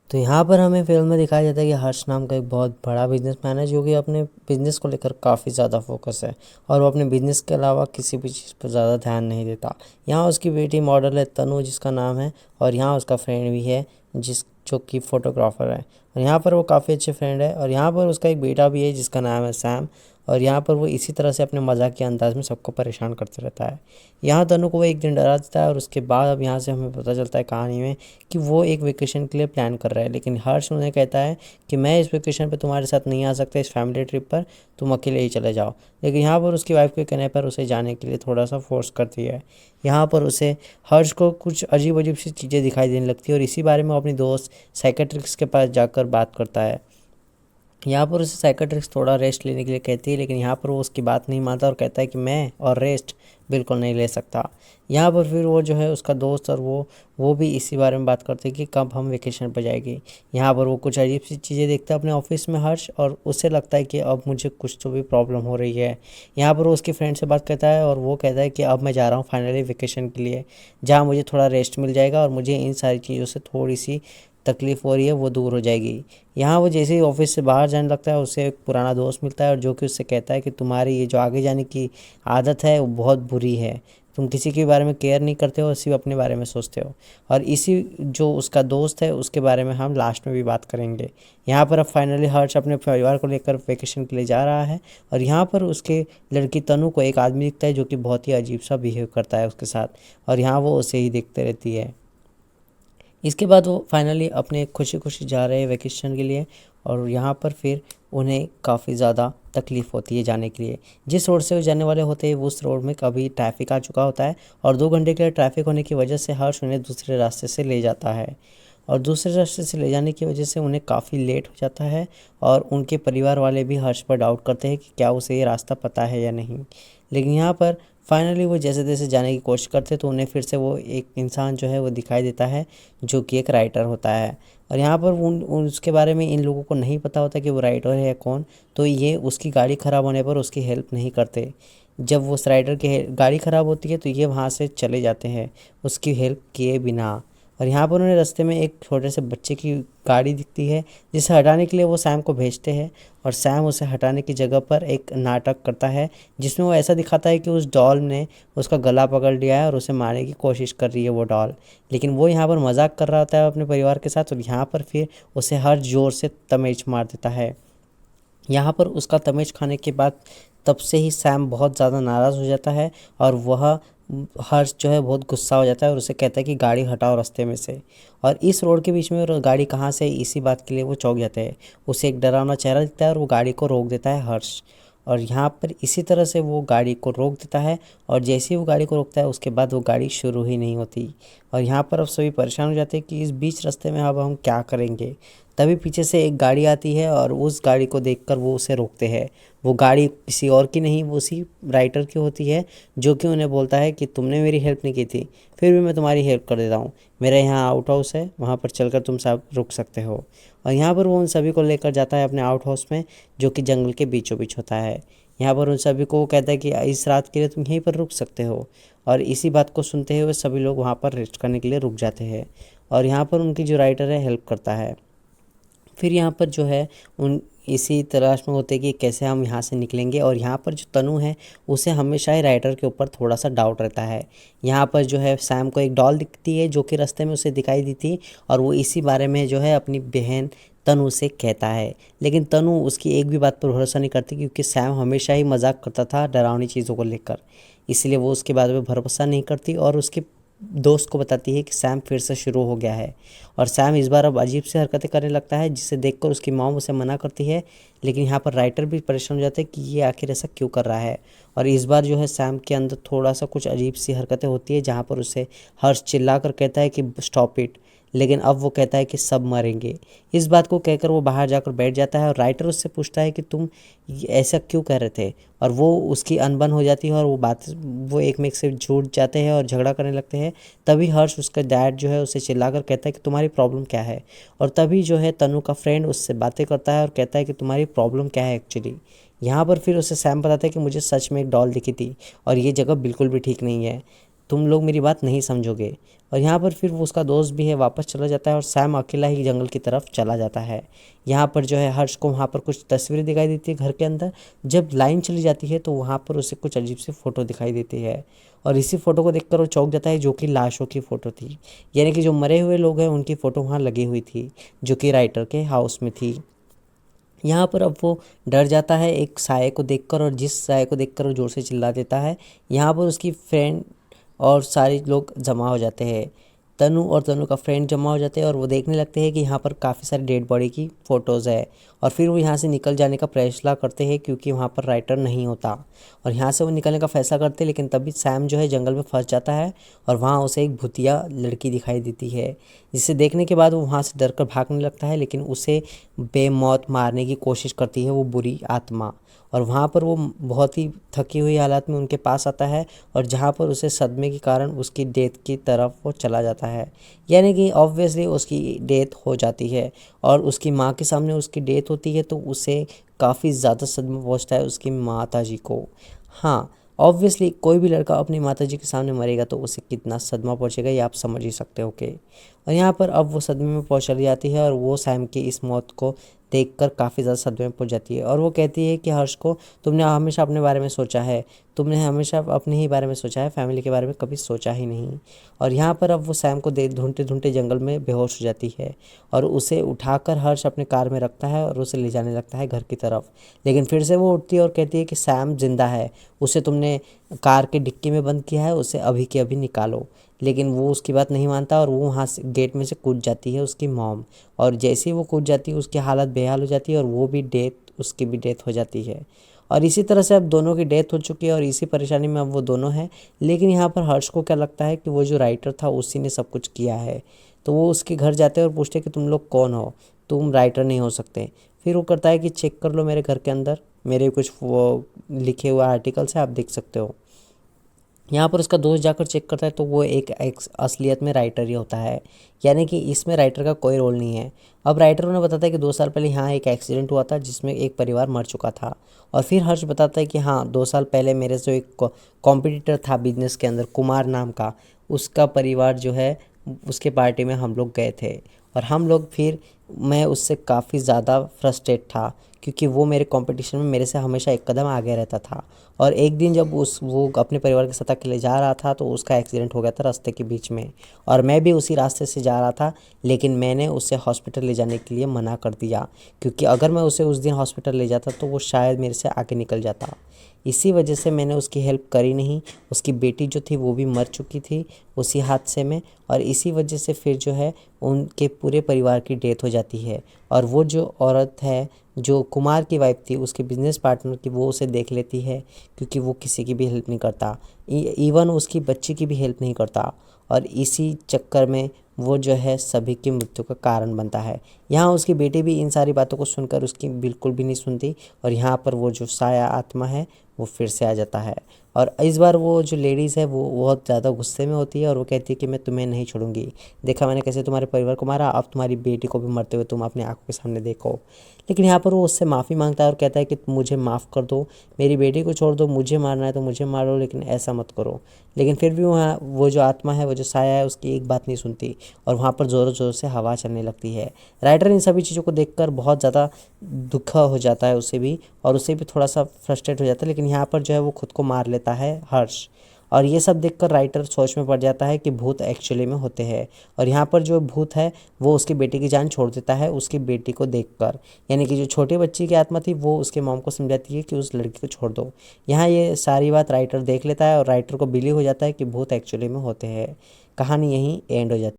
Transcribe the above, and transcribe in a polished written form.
तो यहाँ पर हमें फ़िल्म में दिखाया जाता है कि हर्ष नाम का एक बहुत बड़ा बिजनेसमैन है जो कि अपने बिज़नेस को लेकर काफ़ी ज़्यादा फोकस है और वो अपने बिज़नेस के अलावा किसी भी चीज़ पर ज़्यादा ध्यान नहीं देता। यहाँ उसकी बेटी मॉडल है तनु जिसका नाम है, और यहाँ उसका फ्रेंड भी है जो कि फ़ोटोग्राफ़र है, और यहाँ पर वो काफ़ी अच्छे फ्रेंड है। और यहाँ पर उसका एक बेटा भी है जिसका नाम है सैम, और यहाँ पर वो इसी तरह से अपने मज़ाक के अंदाज़ में सबको परेशान करते रहता है। यहाँ तनु को वो एक दिन डरा देता है और उसके बाद अब यहाँ से हमें पता चलता है कहानी में कि वो एक वेकेशन के लिए प्लान कर रहा है, लेकिन हर्ष उन्हें कहता है कि मैं इस वेकेशन पे तुम्हारे साथ नहीं आ सकता, इस फैमिली ट्रिप पर तुम अकेले ही चले जाओ। लेकिन यहाँ पर उसकी वाइफ के कहने पर उसे जाने के लिए थोड़ा सा फोर्स करती है। यहाँ पर उसे हर्ष को कुछ अजीब अजीब सी चीज़ें दिखाई देने लगती है और इसी बारे में अपनी दोस्त साइकेट्रिस्ट के पास जाकर बात करता है। यहाँ पर उसे साइकेट्रिस्ट थोड़ा रेस्ट लेने के लिए कहती है, लेकिन यहाँ पर वो उसकी बात नहीं मानता और कहता है कि मैं और रेस्ट बिल्कुल नहीं ले सकता। यहाँ पर फिर वो जो है उसका दोस्त और वो भी इसी बारे में बात करते हैं कि कब हम वेकेशन पर जाएंगे। यहाँ पर वो कुछ अजीब सी चीज़ें देखता है अपने ऑफिस में हर्ष, और उसे लगता है कि अब मुझे कुछ तो भी प्रॉब्लम हो रही है। यहाँ पर वो उसकी फ्रेंड से बात करता है और वो कहता है कि अब मैं जा रहा हूँ फाइनली वेकेशन के लिए, जहाँ मुझे थोड़ा रेस्ट मिल जाएगा और मुझे इन सारी चीज़ों से थोड़ी सी तकलीफ़ हो रही है वो दूर हो जाएगी। यहाँ वो जैसे ही ऑफिस से बाहर जाने लगता है उसे एक पुराना दोस्त मिलता है और जो कि उससे कहता है कि तुम्हारी ये जो आगे जाने की आदत है वो बहुत बुरी है, तुम किसी के बारे में केयर नहीं करते हो, सिर्फ अपने बारे में सोचते हो। और इसी जो उसका दोस्त है उसके बारे में हम लास्ट में भी बात करेंगे। यहाँ पर अब फाइनली हर्ष अपने परिवार को लेकर वेकेशन के लिए जा रहा है, और यहाँ पर उसके लड़की तनु को एक आदमी दिखता है जो कि बहुत ही अजीब सा बिहेव करता है उसके साथ, और यहाँ वो उसे ही देखते रहती है। इसके बाद वो फाइनली अपने खुशी खुशी जा रहे हैं वेकेशन के लिए, और यहाँ पर फिर उन्हें काफ़ी ज़्यादा तकलीफ़ होती है जाने के लिए। जिस रोड से वो जाने वाले होते हैं उस रोड में कभी ट्रैफिक आ चुका होता है, और 2 घंटे के लिए ट्रैफिक होने की वजह से हर्ष उन्हें दूसरे रास्ते से ले जाता है, और दूसरे रास्ते से ले जाने की वजह से उन्हें काफ़ी लेट हो जाता है। और उनके परिवार वाले भी हर्ष पर डाउट करते हैं कि क्या उसे ये रास्ता पता है या नहीं। लेकिन यहाँ पर फाइनली वो जैसे तैसे जाने की कोशिश करते तो उन्हें फिर से वो एक इंसान जो है वो दिखाई देता है जो कि एक राइटर होता है। और यहाँ पर उसके बारे में इन लोगों को नहीं पता होता कि वो राइटर है कौन, तो ये उसकी गाड़ी ख़राब होने पर उसकी हेल्प नहीं करते। जब वो उस राइटर की गाड़ी ख़राब होती है तो ये वहाँ से चले जाते हैं उसकी हेल्प किए बिना। और यहाँ पर उन्हें रास्ते में एक छोटे से बच्चे की गाड़ी दिखती है जिसे हटाने के लिए वो सैम को भेजते हैं, और सैम उसे हटाने की जगह पर एक नाटक करता है जिसमें वो ऐसा दिखाता है कि उस डॉल ने उसका गला पकड़ लिया है और उसे मारने की कोशिश कर रही है वो डॉल। लेकिन वो यहाँ पर मजाक कर रहा होता है अपने परिवार के साथ, और यहाँ पर फिर उसे हर जोर से तमेच मार देता है। यहाँ पर उसका तमेच खाने के बाद तब से ही सैम बहुत ज़्यादा नाराज़ हो जाता है, और वह हर्ष जो है बहुत गुस्सा हो जाता है और उसे कहता है कि गाड़ी हटाओ रास्ते में से। और इस रोड के बीच में और गाड़ी कहाँ से, इसी बात के लिए वो चौंक जाते हैं। उसे एक डरावना चेहरा दिखता है और वो गाड़ी को रोक देता है हर्ष, और यहाँ पर इसी तरह से वो गाड़ी को रोक देता है, और जैसे ही वो गाड़ी को रोकता है उसके बाद वो गाड़ी शुरू ही नहीं होती। और यहाँ पर अब सभी परेशान हो जाते हैं कि इस बीच रास्ते में अब हम क्या करेंगे। तभी पीछे से एक गाड़ी आती है और उस गाड़ी को देखकर वो उसे रोकते हैं। वो गाड़ी किसी और की नहीं, वो उसी राइटर की होती है जो कि उन्हें बोलता है कि तुमने मेरी हेल्प नहीं की थी, फिर भी मैं तुम्हारी हेल्प कर देता हूँ, मेरा यहाँ आउट हाउस है, वहाँ पर चलकर तुम सब रुक सकते हो। और यहाँ पर वो उन सभी को लेकर जाता है अपने आउट हाउस में जो कि जंगल के बीचों बीच होता है। यहाँ पर उन सभी को वो कहता है कि इस रात के लिए तुम यहीं पर रुक सकते हो, और इसी बात को सुनते हुए सभी लोग वहाँ पर रेस्ट करने के लिए रुक जाते हैं। और यहाँ पर उनकी जो राइटर है हेल्प करता है। फिर यहाँ पर जो है उन इसी तलाश में होते कि कैसे हम यहाँ से निकलेंगे। और यहाँ पर जो तनु है उसे हमेशा ही राइटर के ऊपर थोड़ा सा डाउट रहता है। यहाँ पर जो है सैम को एक डॉल दिखती है जो कि रास्ते में उसे दिखाई दी थी, और वो इसी बारे में जो है अपनी बहन तनु से कहता है। लेकिन तनु उसकी एक भी बात पर भरोसा नहीं करती क्योंकि सैम हमेशा ही मजाक करता था डरावनी चीज़ों को लेकर, इसलिए वो उसके बारे में भरोसा नहीं करती और उसके दोस्त को बताती है कि सैम फिर से शुरू हो गया है। और सैम इस बार अब अजीब सी हरकतें करने लगता है जिसे देखकर उसकी मॉम उसे मना करती है। लेकिन यहाँ पर राइटर भी परेशान हो जाते हैं कि ये आखिर ऐसा क्यों कर रहा है। और इस बार जो है सैम के अंदर थोड़ा सा कुछ अजीब सी हरकतें होती है जहाँ पर उसे हर्ष चिल्ला कर कहता है कि स्टॉप इट, लेकिन अब वो कहता है कि सब मरेंगे। इस बात को कहकर वो बाहर जाकर बैठ जाता है और राइटर उससे पूछता है कि तुम ऐसा क्यों कह रहे थे, और वो उसकी अनबन हो जाती है और वो एक में एक से जुड़ जाते हैं और झगड़ा करने लगते हैं। तभी हर्ष उसका डैड जो है उसे चिल्लाकर कहता है कि तुम्हारी प्रॉब्लम क्या है। और तभी जो है तनु का फ्रेंड उससे बातें करता है और कहता है कि तुम्हारी प्रॉब्लम क्या है एक्चुअली। यहाँ पर फिर उसे सैम बताता है कि मुझे सच में एक डॉल दिखी थी और ये जगह बिल्कुल भी ठीक नहीं है। तुम लोग मेरी बात नहीं समझोगे। और यहाँ पर फिर वो उसका दोस्त भी है वापस चला जाता है और सैम अकेला ही जंगल की तरफ चला जाता है। यहाँ पर जो है हर्ष को वहाँ पर कुछ तस्वीरें दिखाई देती है घर के अंदर। जब लाइन चली जाती है तो वहाँ पर उसे कुछ अजीब सी फ़ोटो दिखाई देती है और इसी फ़ोटो को देखकर वो चौंक जाता है, जो कि लाशों की फ़ोटो थी। यानी कि जो मरे हुए लोग हैं उनकी फ़ोटो वहाँ लगी हुई थी, जो कि राइटर के हाउस में थी। यहाँ पर अब वो डर जाता है एक साये को देखकर, और जिस साये को देखकर वो ज़ोर से चिल्ला देता है। यहाँ पर उसकी फ्रेंड और सारे लोग जमा हो जाते हैं। तनु और तनु का फ्रेंड जमा हो जाते हैं और वो देखने लगते हैं कि यहाँ पर काफ़ी सारी डेड बॉडी की फ़ोटोज़ है। और फिर वो यहाँ से निकल जाने का फैसला करते हैं, क्योंकि वहाँ पर राइटर नहीं होता। और यहाँ से वो निकलने का फैसला करते हैं, लेकिन तभी सैम जो है जंगल में फंस जाता है और वहाँ उसे एक भूतिया लड़की दिखाई देती है, जिसे देखने के बाद वो वहाँ से डर कर भागने लगता है। लेकिन उसे बेमौत मारने की कोशिश करती है वो बुरी आत्मा। और वहाँ पर वो बहुत ही थकी हुई हालत में उनके पास आता है, और जहाँ पर उसे सदमे के कारण उसकी डेथ की तरफ वो चला जाता है। यानी कि ऑब्वियसली उसकी डेथ हो जाती है और उसकी माँ के सामने उसकी डेथ होती है, तो उसे काफ़ी ज़्यादा सदमा पहुँचता है उसकी माताजी को। हाँ, ऑब्वियसली कोई भी लड़का अपनी माताजी के सामने मरेगा तो उसे कितना सदमा पहुँचेगा ये आप समझ ही सकते हो कि। और यहाँ पर अब वो सदमे में पहुँच चली जाती है और वो सैम की इस मौत को देखकर काफ़ी ज़्यादा सदमे में पहुँच जाती है। और वो कहती है कि हर्ष को, तुमने हमेशा अपने बारे में सोचा है, तुमने हमेशा अपने ही बारे में सोचा है, फैमिली के बारे में कभी सोचा ही नहीं। और यहाँ पर अब वो सैम को ढूंढते ढूंढते जंगल में बेहोश हो जाती है और उसे उठाकर हर्ष अपने कार में रखता है और उसे ले जाने लगता है घर की तरफ। लेकिन फिर से वो उठती है और कहती है कि सैम जिंदा है, उसे तुमने कार के डिक्की में बंद किया है, उसे अभी के अभी निकालो। लेकिन वो उसकी बात नहीं मानता और वो वहाँ से गेट में से कूद जाती है उसकी मॉम। और जैसे ही वो कूद जाती है उसकी हालत बेहाल हो जाती है और वो भी उसकी भी डेथ हो जाती है। और इसी तरह से अब दोनों की डेथ हो चुकी है और इसी परेशानी में अब वो दोनों हैं। लेकिन यहाँ पर हर्ष को क्या लगता है कि वो जो राइटर था उसी ने सब कुछ किया है। तो वो उसके घर जाते हैं और पूछते हैं कि तुम लोग कौन हो, तुम राइटर नहीं हो सकते। फिर वो करता है कि चेक कर लो मेरे घर के अंदर, मेरे कुछ वो लिखे हुए आर्टिकल्स हैं, आप देख सकते हो। यहाँ पर उसका दोस्त जाकर चेक करता है तो वो एक असलियत में राइटर ही होता है। यानी कि इसमें राइटर का कोई रोल नहीं है। अब राइटर उन्हें बताता है कि 2 साल पहले यहाँ एक एक्सीडेंट हुआ था जिसमें एक परिवार मर चुका था। और फिर हर्ष बताता है कि हाँ, 2 साल पहले मेरे जो एक कॉम्पिटिटर था बिजनेस के अंदर, कुमार नाम का, उसका परिवार जो है उसके पार्टी में हम लोग गए थे। और हम लोग फिर मैं उससे काफ़ी ज़्यादा फ्रस्ट्रेट था, क्योंकि वो मेरे कंपटीशन में मेरे से हमेशा एक कदम आगे रहता था। और एक दिन जब वो अपने परिवार के साथ अकेले जा रहा था तो उसका एक्सीडेंट हो गया था रास्ते के बीच में, और मैं भी उसी रास्ते से जा रहा था। लेकिन मैंने उसे हॉस्पिटल ले जाने के लिए मना कर दिया, क्योंकि अगर मैं उसे उस दिन हॉस्पिटल ले जाता तो वो शायद मेरे से आगे निकल जाता। इसी वजह से मैंने उसकी हेल्प करी नहीं। उसकी बेटी जो थी वो भी मर चुकी थी उसी हादसे में, और इसी वजह से फिर जो है उनके पूरे परिवार की डेथ हो जाती है। और वो जो औरत है जो कुमार की वाइफ थी, उसके बिजनेस पार्टनर की, वो उसे देख लेती है, क्योंकि वो किसी की भी हेल्प नहीं करता, इवन उसकी बच्ची की भी हेल्प नहीं करता। और इसी चक्कर में वो जो है सभी की मृत्यु का कारण बनता है। यहाँ उसकी बेटी भी इन सारी बातों को सुनकर उसकी बिल्कुल भी नहीं सुनती, और यहाँ पर वो जो साया आत्मा है वो फिर से आ जाता है। और इस बार वो जो लेडीज़ है वो बहुत ज़्यादा गुस्से में होती है और वो कहती है कि मैं तुम्हें नहीं छोड़ूंगी, देखा मैंने कैसे तुम्हारे परिवार को मारा, अब तुम्हारी बेटी को भी मरते हुए तुम अपनी आंखों के सामने देखो। लेकिन यहाँ पर वो उससे माफ़ी मांगता है और कहता है कि मुझे माफ़ कर दो, मेरी बेटी को छोड़ दो, मुझे मारना है तो मुझे मारो, लेकिन ऐसा मत करो। लेकिन फिर भी वहाँ वो जो आत्मा है, वो जो साया है, उसकी एक बात नहीं सुनती और वहाँ पर ज़ोरों ज़ोर से हवा चलने लगती है। राइटर इन सभी चीज़ों को देखकर बहुत ज़्यादा दुख हो जाता है उसे भी, और उसे भी थोड़ा सा फ्रस्ट्रेट हो जाता है। लेकिन यहाँ पर जो है वो खुद को मार लेता है हर्ष। और ये सब देखकर राइटर सोच में पड़ जाता है कि भूत एक्चुअली में होते हैं। और यहाँ पर जो भूत है वो उसकी बेटी की जान छोड़ देता है उसकी बेटी को देखकर। यानी कि जो छोटी बच्ची की आत्मा थी वो उसके मॉम को समझाती है कि उस लड़की को छोड़ दो। यहाँ ये सारी बात राइटर देख लेता है और राइटर को बिलीव हो जाता है कि भूत एक्चुअली में होते हैं। कहानी यहीं एंड हो जाती है।